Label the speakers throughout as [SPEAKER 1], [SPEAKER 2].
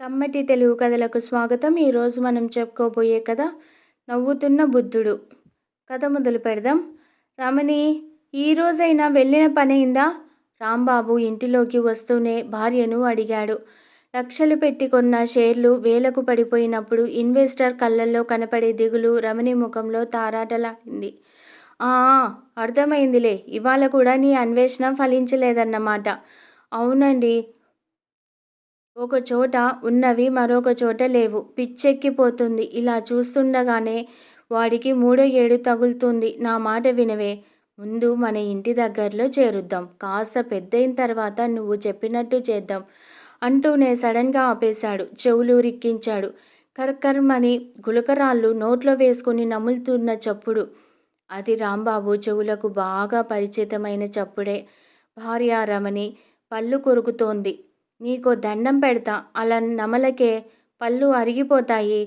[SPEAKER 1] కమ్మటి తెలుగు కథలకు స్వాగతం. ఈరోజు మనం చెప్పుకోబోయే కథ నవ్వుతున్న బుద్ధుడు. కథ మొదలు పెడదాం. రమణి, ఈ రోజైనా వెళ్ళిన పనైందా? రాంబాబు ఇంటిలోకి వస్తూనే భార్యను అడిగాడు. లక్షలు పెట్టి కొన్న షేర్లు వేలకు పడిపోయినప్పుడు ఇన్వెస్టర్ కళ్ళల్లో కనపడే దిగులు రమణి ముఖంలో తారాటలాడింది. ఆ అర్థమైందిలే, ఇవాళ కూడా నీ అన్వేషణ ఫలించలేదన్నమాట. అవునండి, ఒక చోట ఉన్నవి మరొక చోట లేవు. పిచ్చెక్కిపోతుంది. ఇలా చూస్తుండగానే వాడికి మూడో ఏడు తగులుతుంది. నా మాట వినవే. ముందు మన ఇంటి దగ్గరలో చేరుద్దాం. కాస్త పెద్దయిన తర్వాత నువ్వు చెప్పినట్టు చేద్దాం అంటూనే సడన్గా ఆపేశాడు. చెవులు రిక్కించాడు. కర్కర్మని గులకరాళ్ళు నోట్లో వేసుకుని నములుతున్న చప్పుడు. అది రాంబాబు చెవులకు బాగా పరిచితమైన చప్పుడే. భార్య రమణి పళ్ళు కొరుకుతోంది. నీకో దండం పెడతా, అలా నమలకే, పళ్ళు అరిగిపోతాయి.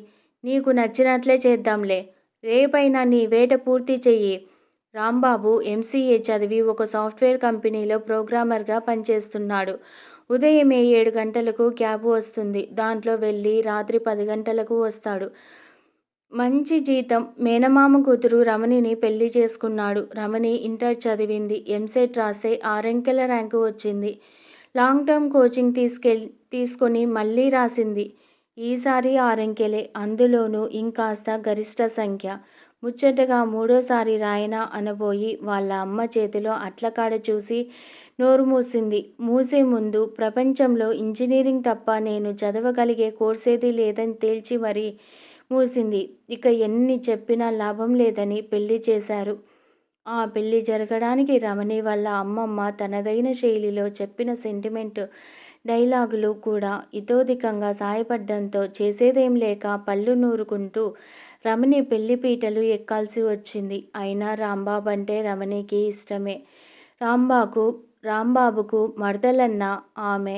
[SPEAKER 1] నీకు నచ్చినట్లే చేద్దాంలే. రేపైనా నీ వేట పూర్తి చెయ్యి. రాంబాబు ఎంసీఏ చదివి ఒక సాఫ్ట్వేర్ కంపెనీలో ప్రోగ్రామర్గా పనిచేస్తున్నాడు. ఉదయమే 7 గంటలకు క్యాబ్ వస్తుంది. దాంట్లో వెళ్ళి రాత్రి 10 గంటలకు వస్తాడు. మంచి జీతం. మేనమామ కూతురు రమణిని పెళ్లి చేసుకున్నాడు. రమణి ఇంటర్ చదివింది. ఎంసెట్ రాస్తే 6 అంకెల ర్యాంకు వచ్చింది. లాంగ్ టర్మ్ కోచింగ్ తీసుకొని మళ్ళీ రాసింది. ఈసారి 6 అంకెలే, అందులోనూ ఇంకాస్త గరిష్ట సంఖ్య. ముచ్చటగా మూడోసారి రాయనా అనబోయి వాళ్ళ అమ్మ చేతిలో అట్లకాడ చూసి నోరు మూసింది. మూసే ముందు ప్రపంచంలో ఇంజనీరింగ్ తప్ప నేను చదవగలిగే కోర్సేదీ లేదని తేల్చి మరీ మూసింది. ఇక ఎన్ని చెప్పినా లాభం లేదని పెళ్లి చేశారు. ఆ పెళ్లి జరగడానికి రమణి వాళ్ళ అమ్మమ్మ తనదైన శైలిలో చెప్పిన సెంటిమెంట్ డైలాగులు కూడా ఇతోధికంగా సాయపడ్డంతో చేసేదేం లేక పళ్ళు నూరుకుంటూ రమణి పెళ్లిపీటలు ఎక్కాల్సి వచ్చింది. అయినా రాంబాబు అంటే రమణికి ఇష్టమే. రాంబాబుకు మరదలన్నా, ఆమె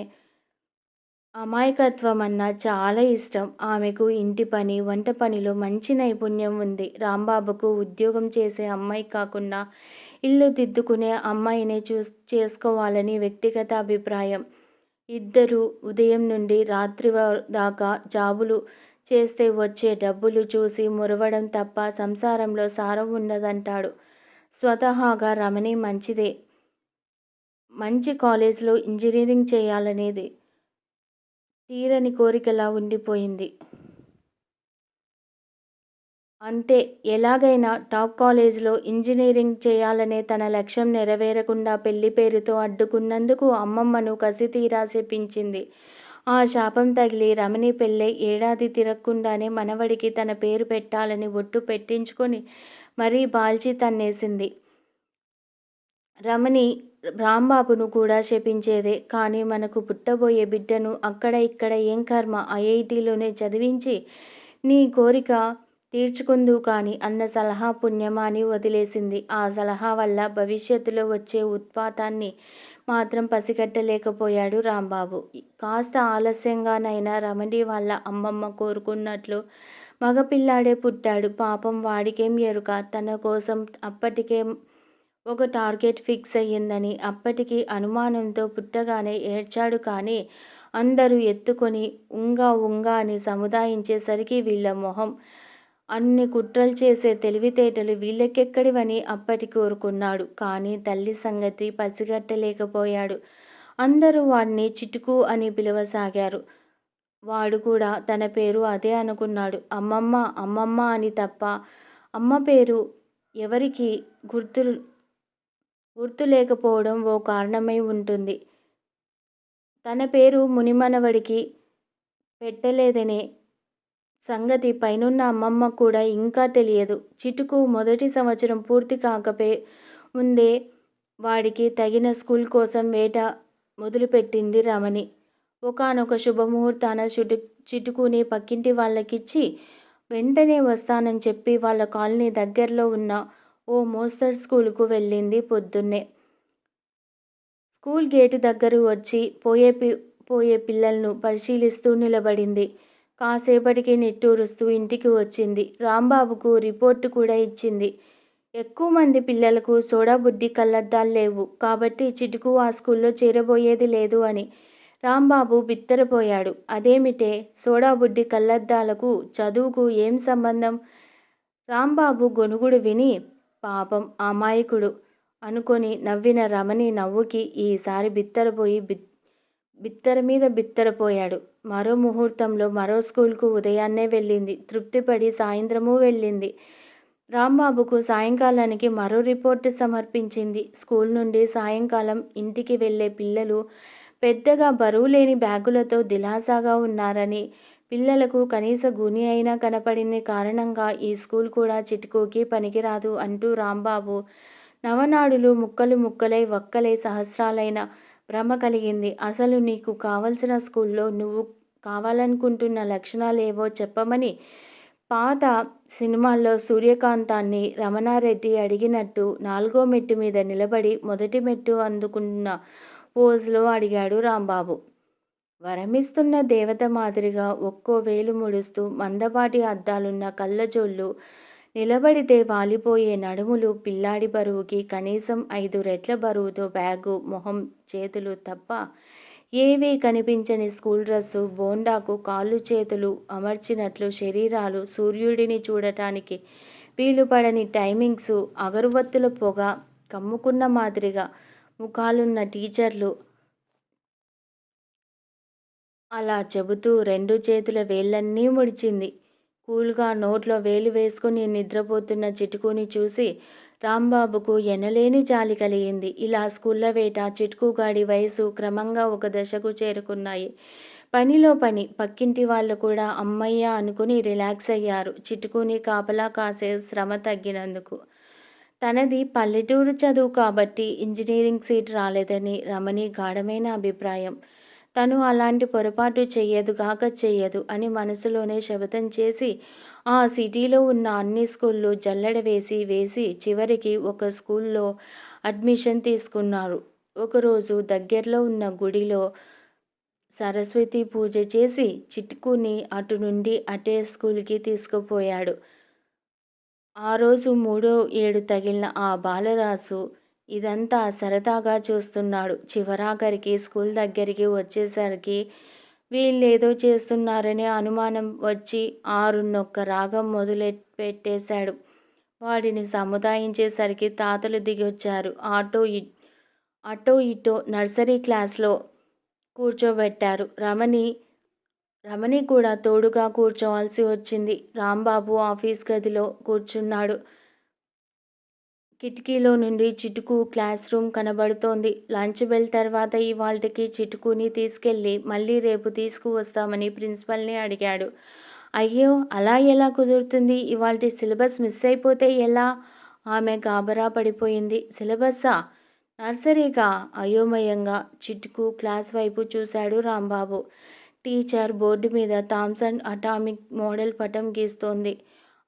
[SPEAKER 1] అమాయకత్వం అన్నా చాలా ఇష్టం. ఆమెకు ఇంటి పని, వంట పనిలో మంచి నైపుణ్యం ఉంది. రాంబాబుకు ఉద్యోగం చేసే అమ్మాయి కాకుండా ఇల్లు దిద్దుకునే అమ్మాయినే చేసుకోవాలని వ్యక్తిగత అభిప్రాయం. ఇద్దరూ ఉదయం నుండి రాత్రి దాకా జాబులు చేస్తే వచ్చే డబ్బులు చూసి మురవడం తప్ప సంసారంలో సారం ఉండదంటాడు. స్వతహాగా రమణి మంచిదే. మంచి కాలేజీలో ఇంజనీరింగ్ చేయాలనేది తీరని కోరికలా ఉండిపోయింది. అంతే, ఎలాగైనా టాప్ కాలేజీలో ఇంజనీరింగ్ చేయాలనే తన లక్ష్యం నెరవేరకుండా పెళ్లి పేరుతో అడ్డుకున్నందుకు అమ్మమ్మను కసితీరా శపించింది. ఆ శాపం తగిలి రమణి పెళ్ళై ఏడాది తిరగకుండానే మనవడికి తన పేరు పెట్టాలని ఒట్టు పెట్టించుకొని మరీ బాల్చి తన్నేసింది. రమణి రాంబాబును కూడా శపించేదే. కానీ మనకు పుట్టబోయే బిడ్డను అక్కడ ఇక్కడ ఏం కర్మ, ఐఐటీలోనే చదివించి నీ కోరిక తీర్చుకుందువు కానీ అన్న సలహా పుణ్యమా అని వదిలేసింది. ఆ సలహా వల్ల భవిష్యత్తులో వచ్చే ఉత్పాతాన్ని మాత్రం పసిగట్టలేకపోయాడు రాంబాబు. కాస్త ఆలస్యంగానైనా రమణి వాళ్ళ అమ్మమ్మ కోరుకున్నట్లు మగపిల్లాడే పుట్టాడు. పాపం వాడికేం ఎరుక, తన కోసం అప్పటికే ఒక టార్గెట్ ఫిక్స్ అయ్యిందని. అప్పటికి అనుమానంతో పుట్టగానే ఏడ్చాడు. కానీ అందరూ ఎత్తుకొని ఉంగా అని సముదాయించేసరికి వీళ్ళ మొహం, అన్ని కుట్రలు చేసే తెలివితేటలు వీళ్ళకెక్కడివని అప్పటి కోరుకున్నాడు. కానీ తల్లి సంగతి పసిగట్టలేకపోయాడు. అందరూ వాడిని చిటుకు అని పిలవసాగారు. వాడు కూడా తన పేరు అదే అనుకున్నాడు. అమ్మమ్మ అమ్మమ్మ అని తప్ప అమ్మ పేరు ఎవరికి గుర్తు లేకపోవడం ఓ కారణమై ఉంటుంది. తన పేరు మునిమనవడికి పెట్టలేదనే సంగతి పైనున్న అమ్మమ్మ కూడా ఇంకా తెలియదు. చిటుకు మొదటి సంవత్సరం పూర్తి ముందే వాడికి తగిన స్కూల్ కోసం వేట మొదలుపెట్టింది రమణి. ఒకానొక శుభముహూర్తాన చిటుకుని పక్కింటి వాళ్ళకిచ్చి వెంటనే వస్తానని చెప్పి వాళ్ళ కాలనీ దగ్గరలో ఉన్న ఓ మోస్తరు స్కూలుకు వెళ్ళింది పొద్దున్నే. స్కూల్ గేటు దగ్గర వచ్చి పోయే పిల్లలను పరిశీలిస్తూ నిలబడింది. కాసేపటికి నిట్టూరుస్తూ ఇంటికి వచ్చింది. రాంబాబుకు రిపోర్టు కూడా ఇచ్చింది. ఎక్కువ మంది పిల్లలకు సోడా బుడ్డి కళ్ళద్దాలు లేవు కాబట్టి చిటుకు ఆ స్కూల్లో చేరబోయేది లేదు అని. రాంబాబు బిత్తరపోయాడు. అదేమిటే సోడా బుడ్డి కళ్ళద్దాలకు చదువుకు ఏం సంబంధం? రాంబాబు గొణుగుడు విని పాపం అమాయకుడు అనుకొని నవ్విన రమణి నవ్వుకి ఈసారి బిత్తరపోయి బిత్తర మీద బిత్తరపోయాడు. మరో ముహూర్తంలో మరో స్కూల్కు ఉదయాన్నే వెళ్ళింది. తృప్తిపడి సాయంత్రమూ వెళ్ళింది. రాంబాబుకు సాయంకాలానికి మరో రిపోర్టు సమర్పించింది. స్కూల్ నుండి సాయంకాలం ఇంటికి వెళ్ళే పిల్లలు పెద్దగా బరువు లేని బ్యాగులతో దిలాసాగా ఉన్నారని, పిల్లలకు కనీస గుని అయినా కనపడిన కారణంగా ఈ స్కూల్ కూడా చిటుకుకి పనికిరాదు అంటూ రాంబాబు నవనాడులు ముక్కలు ముక్కలై వక్కలై సహస్రాలైన భ్రమ కలిగింది. అసలు నీకు కావలసిన స్కూల్లో నువ్వు కావాలనుకుంటున్న లక్షణాలేవో చెప్పమని పాత సినిమాల్లో సూర్యకాంతాన్ని రమణారెడ్డి అడిగినట్టు 4వ మెట్టు మీద నిలబడి మొదటి మెట్టు అందుకున్న పోజులో అడిగాడు రాంబాబు. వరమిస్తున్న దేవత మాదిరిగా ఒక్కో వేలు ముడుస్తూ మందపాటి అద్దాలున్న కళ్ళజోళ్ళు, నిలబడితే వాలిపోయే నడుములు, పిల్లాడి బరువుకి కనీసం 5 రెట్ల బరువుతో బ్యాగు, మొహం, చేతులు తప్ప ఏవీ కనిపించని స్కూల్ డ్రెస్సు, బోండాకు కాళ్ళు చేతులు అమర్చినట్లు శరీరాలు, సూర్యుడిని చూడటానికి వీలుపడని టైమింగ్సు, అగరువత్తుల పొగ కమ్ముకున్న మాదిరిగా ముఖాలున్న టీచర్లు అలా చెబుతూ 2 చేతుల వేళ్ళన్నీ ముడిచింది. కూల్గా నోట్లో వేలు వేసుకుని నిద్రపోతున్న చిటుకుని చూసి రాంబాబుకు ఎనలేని జాలి కలిగింది. ఇలా స్కూళ్ళ వేట, చిటుకుగాడి వయసు క్రమంగా ఒక దశకు చేరుకున్నాయి. పనిలో పని. పక్కింటి వాళ్ళు కూడా అమ్మయ్య అనుకుని రిలాక్స్ అయ్యారు చిటుకుని కాపలా కాసే శ్రమ తగ్గినందుకు. తనది పల్లెటూరు చదువు కాబట్టి ఇంజనీరింగ్ సీట్ రాలేదని రమణి గాఢమైన అభిప్రాయం. తను అలాంటి పొరపాటు చెయ్యదు అని మనసులోనే శపథం చేసి ఆ సిటీలో ఉన్న అన్ని స్కూళ్ళు జల్లెడ వేసి చివరికి ఒక స్కూల్లో అడ్మిషన్ తీసుకున్నారు. ఒకరోజు దగ్గరలో ఉన్న గుడిలో సరస్వతి పూజ చేసి చిటుకుని అటు నుండి అటే స్కూల్కి తీసుకుపోయాడు. ఆ రోజు 3వ ఏడు తగిలిన ఆ బాలరాజు ఇదంతా సరదాగా చూస్తున్నాడు. చివరాఖరికి స్కూల్ దగ్గరికి వచ్చేసరికి వీళ్ళేదో చేస్తున్నారనే అనుమానం వచ్చి 6 రాగం మొదలుపెట్టేశాడు. వాడిని సముదాయించేసరికి తాతలు దిగొచ్చారు. అటో ఇటో నర్సరీ క్లాస్లో కూర్చోబెట్టారు. రమణి కూడా తోడుగా కూర్చోవాల్సి వచ్చింది. రాంబాబు ఆఫీస్ గదిలో కూర్చున్నాడు. కిటికీలో నుండి చిటుకు క్లాస్ రూమ్ కనబడుతోంది. లంచ్ బెల్ తర్వాత ఇవాల్టికి చిటుకుని తీసుకెళ్ళి మళ్ళీ రేపు తీసుకువస్తామని ప్రిన్సిపల్ని అడిగాడు. అయ్యో, అలా ఎలా కుదురుతుంది? ఇవాల్టి సిలబస్ మిస్ అయిపోతే ఎలా? ఆమె గాబరా పడిపోయింది. సిలబస్సా? నర్సరీగా? అయోమయంగా చిటుకు క్లాస్ వైపు చూశాడు రాంబాబు. టీచర్ బోర్డు మీద థామ్సన్ అటామిక్ మోడల్ పటం గీస్తోంది.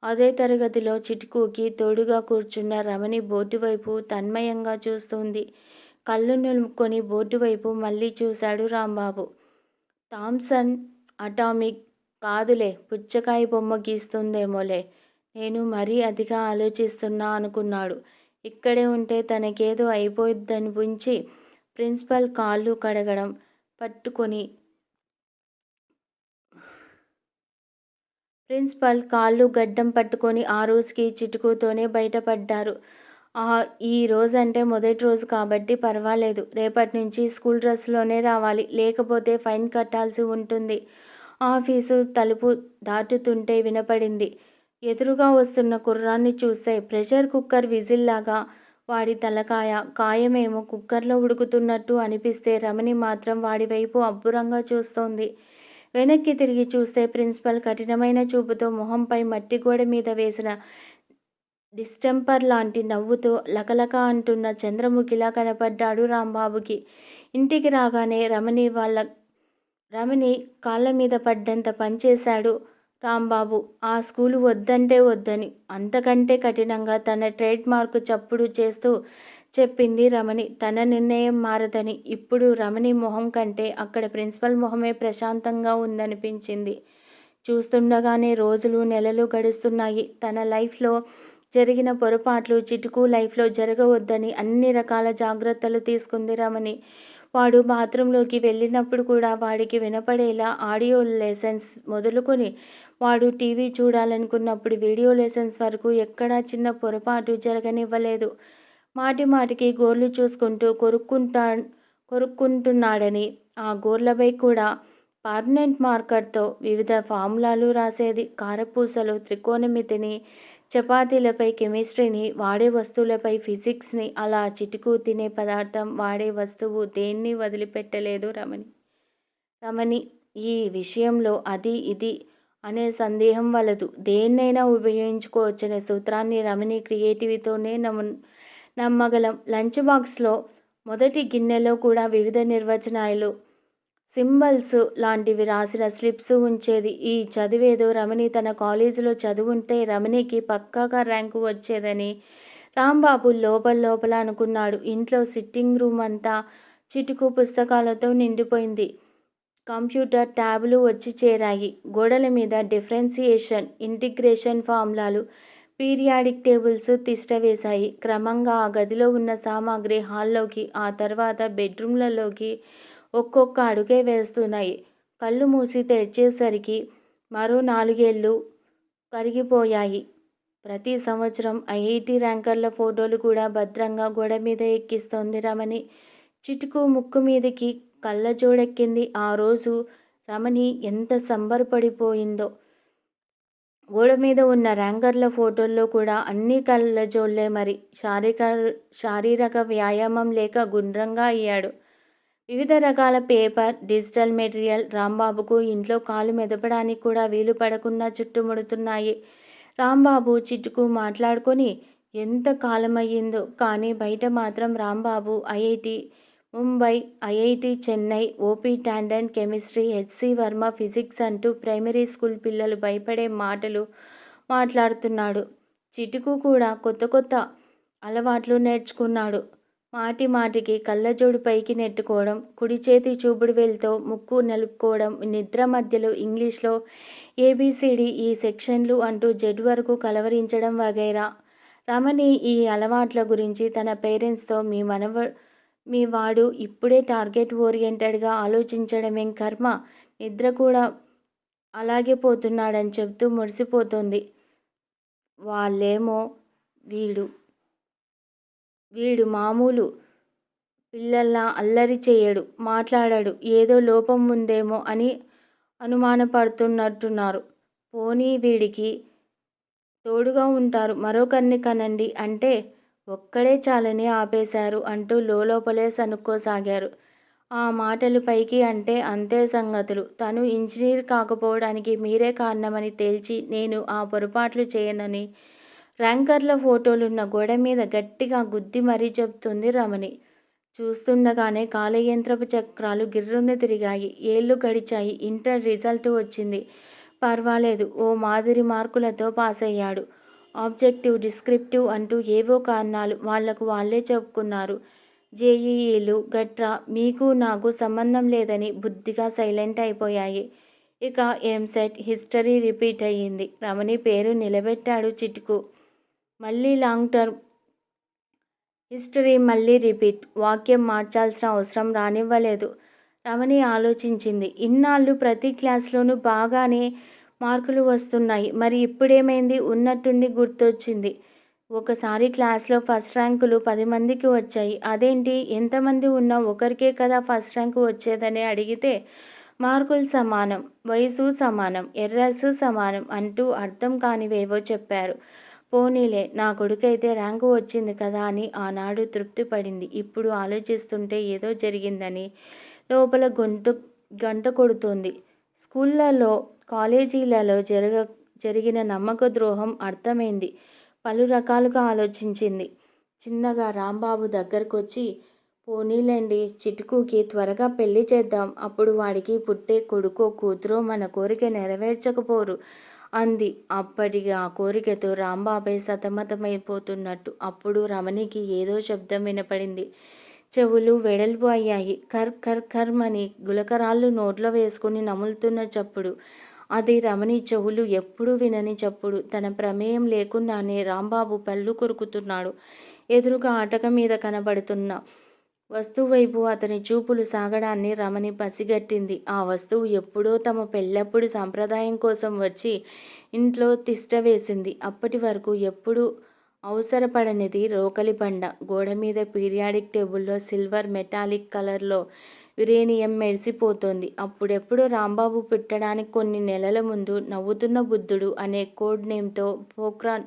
[SPEAKER 1] అదే తరగతిలో చిటుకుకి తోడుగా కూర్చున్న రమణి బోర్డు వైపు తన్మయంగా చూస్తోంది. కళ్ళు నులుముకొని బోర్డు వైపు మళ్ళీ చూశాడు రాంబాబు. థామ్సన్ అటామిక్ కాదులే, పుచ్చకాయ బొమ్మ గీస్తుందేమోలే. నేను మరీ అతిగా ఆలోచిస్తున్నా అనుకున్నాడు. ఇక్కడే ఉంటే తనకేదో అయిపోద్దనిపించి ప్రిన్సిపల్ కాళ్ళు గడ్డం పట్టుకొని ఆ రోజుకి చిటుకుతోనే బయటపడ్డారు. ఈ రోజంటే మొదటి రోజు కాబట్టి పర్వాలేదు. రేపటి నుంచి స్కూల్ డ్రెస్లోనే రావాలి, లేకపోతే ఫైన్ కట్టాల్సి ఉంటుంది. ఆఫీసు తలుపు దాటుతుంటే వినపడింది. ఎదురుగా వస్తున్న కుర్రాన్ని చూస్తే ప్రెషర్ కుక్కర్ విజిల్లాగా వాడి తలకాయ కాయమేమో కుక్కర్లో ఉడుకుతున్నట్టు అనిపిస్తే రమణి మాత్రం వాడివైపు అబ్బురంగా చూస్తోంది. వెనక్కి తిరిగి చూస్తే ప్రిన్సిపల్ కఠినమైన చూపుతో మొహంపై మట్టి గోడ మీద వేసిన డిస్టెంపర్ లాంటి నవ్వుతో లకలక అంటున్న చంద్రముఖిలా కనపడ్డాడు రాంబాబుకి. ఇంటికి రాగానే రమణి కాళ్ళ మీద పడ్డంత పనిచేశాడు రాంబాబు. ఆ స్కూలు వద్దంటే వద్దని అంతకంటే కఠినంగా తన ట్రేడ్ మార్కు చప్పుడు చేస్తూ చెప్పింది రమణి. తన నిర్ణయం మారదని. ఇప్పుడు రమణి మొహం కంటే అక్కడ ప్రిన్సిపల్ మొహమే ప్రశాంతంగా ఉందనిపించింది. చూస్తుండగానే రోజులు నెలలు గడుస్తున్నాయి. తన లైఫ్లో జరిగిన పొరపాట్లు చిటుకు లైఫ్లో జరగవద్దని అన్ని రకాల జాగ్రత్తలు తీసుకుంది రమణి. వాడు బాత్రూంలోకి వెళ్ళినప్పుడు కూడా వాడికి వినపడేలా ఆడియో లెసన్స్ మొదలుకొని వాడు టీవీ చూడాలనుకున్నప్పుడు వీడియో లెసన్స్ వరకు ఎక్కడా చిన్న పొరపాటు జరగనివ్వలేదు. మాటి మాటికి గోర్లు చూసుకుంటూ కొరుక్కుంటున్నాడని ఆ గోర్లపై కూడా పర్మనెంట్ మార్కర్తో వివిధ ఫార్ములాలు రాసేది. కారపూసలో త్రికోణమితిని, చపాతీలపై కెమిస్ట్రీని, వాడే వస్తువులపై ఫిజిక్స్ని, అలా చిటుకు తినే పదార్థం, వాడే వస్తువు దేన్ని వదిలిపెట్టలేదు రమణి. ఈ విషయంలో అది ఇది అనే సందేహం వలదు. దేన్నైనా ఉపయోగించుకోవచ్చనే సూత్రాన్ని రమణి క్రియేటివిటీతోనే నమ్మగలం. లంచ్ బాక్స్లో మొదటి గిన్నెలో కూడా వివిధ నిర్వచనాలు, సింబల్స్ లాంటివి రాసిన స్లిప్స్ ఉంచేది. ఈ చదివేదో రమణి తన కాలేజీలో చదువుంటే రమణికి పక్కాగా ర్యాంకు వచ్చేదని రాంబాబు లోపల అనుకున్నాడు. ఇంట్లో సిట్టింగ్ రూమ్ అంతా చిటుకు పుస్తకాలతో నిండిపోయింది. కంప్యూటర్ ట్యాబులు వచ్చి చేరాయి. గోడల మీద డిఫరెన్సియేషన్, ఇంటిగ్రేషన్ ఫార్ములాలు, పీరియాడిక్ టేబుల్స్ తిష్టవేశాయి. క్రమంగా ఆ గదిలో ఉన్న సామాగ్రి హాల్లోకి, ఆ తర్వాత బెడ్రూమ్లలోకి ఒక్కొక్క అడుగే వేస్తున్నాయి. కళ్ళు మూసి తెరిచేసరికి మరో 4 ఏళ్ళు కరిగిపోయాయి. ప్రతి సంవత్సరం ఐఐటి ర్యాంకర్ల ఫోటోలు కూడా భద్రంగా గోడ మీద ఎక్కిస్తోంది రమణి. చిటుకు ముక్కు మీదికి కళ్ళజోడెక్కింది. ఆ రోజు రమణి ఎంత సంబరపడిపోయిందో. గోడ మీద ఉన్న ర్యాంకర్ల ఫోటోల్లో కూడా అన్ని కళ్ళజోళ్ళే. మరి శారీరక వ్యాయామం లేక గుండ్రంగా అయ్యాడు. వివిధ రకాల పేపర్, డిజిటల్ మెటీరియల్ రాంబాబుకు ఇంట్లో కాలు మెదపడానికి కూడా వీలు పడకుండా చుట్టుముడుతున్నాయి. రాంబాబు, చిటుకు మాట్లాడుకొని ఎంత కాలమయ్యిందో. కానీ బయట మాత్రం Rambabu IIT Mumbai, IIT Chennai, OP Tandon chemistry, HC Varma physics అంటూ ప్రైమరీ స్కూల్ పిల్లలు భయపడే మాటలు మాట్లాడుతున్నాడు. చిటుకు కూడా కొత్త కొత్త అలవాట్లు నేర్చుకున్నాడు. మాటి మాటికి కళ్ళజోడు పైకి నెట్టుకోవడం, కుడి చేతి చూపుడు వేలుతో ముక్కు నలుపుకోవడం, నిద్ర మధ్యలో ఇంగ్లీష్లో ఏబిసిడి ఈ సెక్షన్లు అంటూ జెడ్ వరకు కలవరించడం వగైరా. రమణి ఈ అలవాట్ల గురించి తన పేరెంట్స్తో మీ వాడు ఇప్పుడే టార్గెట్ ఓరియంటెడ్గా ఆలోచించడమేం కర్మ, నిద్ర కూడా అలాగే పోతున్నాడని చెప్తూ మురిసిపోతుంది. వాళ్ళేమో వీడు మామూలు పిల్లల్లా అల్లరి చేయడు, మాట్లాడడు, ఏదో లోపం ఉందేమో అని అనుమానపడుతున్నట్టున్నారు. పోనీ వీడికి తోడుగా ఉంటారు, మరొకరిని కనండి అంటే ఒక్కడే చాలని ఆపేశారు అంటూ లోపలే సనుక్కోసాగారు. ఆ మాటలు పైకి అంటే అంతే సంగతులు. తను ఇంజనీర్ కాకపోవడానికి మీరే కారణమని తేల్చి నేను ఆ పొరపాట్లు చేయనని ర్యాంకర్ల ఫోటోలున్న గోడ మీద గట్టిగా గుద్ది మరీ చెబుతుంది రమణి. చూస్తుండగానే కాలయంత్రపు చక్రాలు గిర్రున తిరిగాయి. ఏళ్లు గడిచాయి. ఇంటర్ రిజల్ట్ వచ్చింది. పర్వాలేదు, ఓ మాదిరి మార్కులతో పాసయ్యాడు. ఆబ్జెక్టివ్, డిస్క్రిప్టివ్ అంటూ ఏవో కారణాలు వాళ్లకు వాళ్లే చెప్పుకున్నారు. జేఈఈలు గట్రా మీకు నాకు సంబంధం లేదని బుద్ధిగా సైలెంట్ అయిపోయాయి. ఇక ఎంసెట్ హిస్టరీ రిపీట్ అయ్యింది. రమణి పేరు నిలబెట్టాడు చిటుకు. మళ్ళీ లాంగ్ టర్మ్ హిస్టరీ మళ్ళీ రిపీట్. వాక్యం మార్చాల్సిన అవసరం రానివ్వలేదు. రమణి ఆలోచించింది. ఇన్నాళ్ళు ప్రతి క్లాస్లోనూ బాగానే మార్కులు వస్తున్నాయి. మరి ఇప్పుడేమైంది? ఉన్నట్టుండి గుర్తొచ్చింది. ఒకసారి క్లాస్లో ఫస్ట్ ర్యాంకులు 10 మందికి వచ్చాయి. అదేంటి, ఎంతమంది ఉన్నా ఒకరికే కదా ఫస్ట్ ర్యాంకు వచ్చేదని అడిగితే మార్కులు సమానం, వయసు సమానం, ఎర్రర్స్ సమానం అంటూ అర్థం కానివేవో చెప్పారు. పోనీలే, నా కొడుకైతే ర్యాంకు వచ్చింది కదా అని ఆనాడు తృప్తి పడింది. ఇప్పుడు ఆలోచిస్తుంటే ఏదో జరిగిందని లోపల గంట కొడుతోంది. స్కూళ్ళలో, కాలేజీలలో జరిగిన నమ్మక ద్రోహం అర్థమైంది. పలు రకాలుగా ఆలోచించింది. చిన్నగా రాంబాబు దగ్గరకొచ్చి, పోనీలేండి, చిటుకుకి త్వరగా పెళ్లి చేద్దాం. అప్పుడు వాడికి పుట్టే కొడుకో కూతురో మన కోరిక నెరవేర్చకపోరు అంది. అప్పటికి ఆ కోరికతో రాంబాబే సతమతమైపోతున్నట్టు. అప్పుడు రమణికి ఏదో శబ్దం వినపడింది. చెవులు వెడల్పు అయ్యాయి. కర్ కర్ కర్మని గులకరాళ్ళు నోట్లో వేసుకుని నములుతున్న చప్పుడు. అది రమణి చెవులు ఎప్పుడూ వినని చప్పుడు. తన ప్రమేయం లేకుండానే రాంబాబు పళ్ళు కొరుకుతున్నాడు. ఎదురుగా అటక మీద కనబడుతున్న వస్తువు వైపు అతని చూపులు సాగడాన్ని రమణి పసిగట్టింది. ఆ వస్తువు ఎప్పుడో తమ పెళ్ళప్పుడు సంప్రదాయం కోసం వచ్చి ఇంట్లో తిష్ట వేసింది. అప్పటి వరకు ఎప్పుడూ అవసరపడనిది రోకలి బండ. గోడమీద పీరియాడిక్ టేబుల్లో సిల్వర్ మెటాలిక్ కలర్లో యురేనియం మెరిసిపోతోంది. అప్పుడెప్పుడు రాంబాబు పుట్టడానికి కొన్ని నెలల ముందు 'నవ్వుతున్న బుద్ధుడు' అనే కోడ్ నేమ్తో పోఖ్రాన్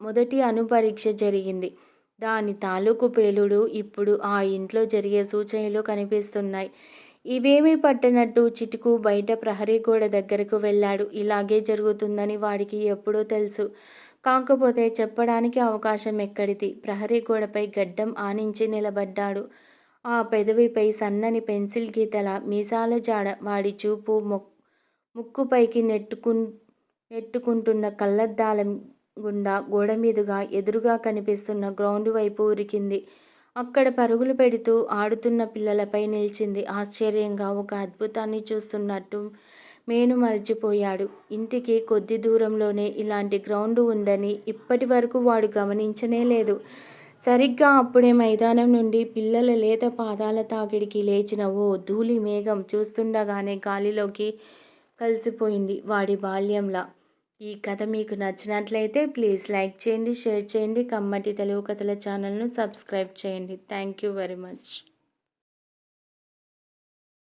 [SPEAKER 1] మొదటి అణుపరీక్ష జరిగింది. దాని తాలూకు పేలుడు ఇప్పుడు ఆ ఇంట్లో జరిగే సూచనలు కనిపిస్తున్నాయి. ఇవేమీ పట్టనట్టు చిటుకు బయట ప్రహరీ గోడ దగ్గరకు వెళ్ళాడు. ఇలాగే జరుగుతుందని వాడికి ఎప్పుడో తెలుసు. కాకపోతే చెప్పడానికి అవకాశం ఎక్కడిది? ప్రహరీ గోడపై గడ్డం ఆనించి నిలబడ్డాడు. ఆ పెదవిపై సన్నని పెన్సిల్ గీతల మీసాల జాడ వాడి చూపు ముక్కుపైకి నెట్టుకుంటున్న కళ్లద్దాలం గుండా గోడమీదుగా ఎదురుగా కనిపిస్తున్న గ్రౌండ్ వైపు ఉరికింది. అక్కడ పరుగులు పెడుతూ ఆడుతున్న పిల్లలపై నిలిచింది. ఆశ్చర్యంగా ఒక అద్భుతాన్ని చూస్తున్నట్టు మేను మరిచిపోయాడు. ఇంటికి కొద్ది దూరంలోనే ఇలాంటి గ్రౌండ్ ఉందని ఇప్పటి వరకు వాడు గమనించనే లేదు. సరిగ్గా అప్పుడే మైదానం నుండి పిల్లల లేత పాదాల తాకిడికి లేచిన ఓ ధూళి మేఘం చూస్తుండగానే గాలిలోకి కలిసిపోయింది వాడి బాల్యంలా. ఈ కథ మీకు నచ్చినట్లయితే ప్లీజ్ లైక్ చేయండి, షేర్ చేయండి. కమ్మటి తెలుగు కథల ఛానల్ను సబ్స్క్రైబ్ చేయండి. Thank you very much.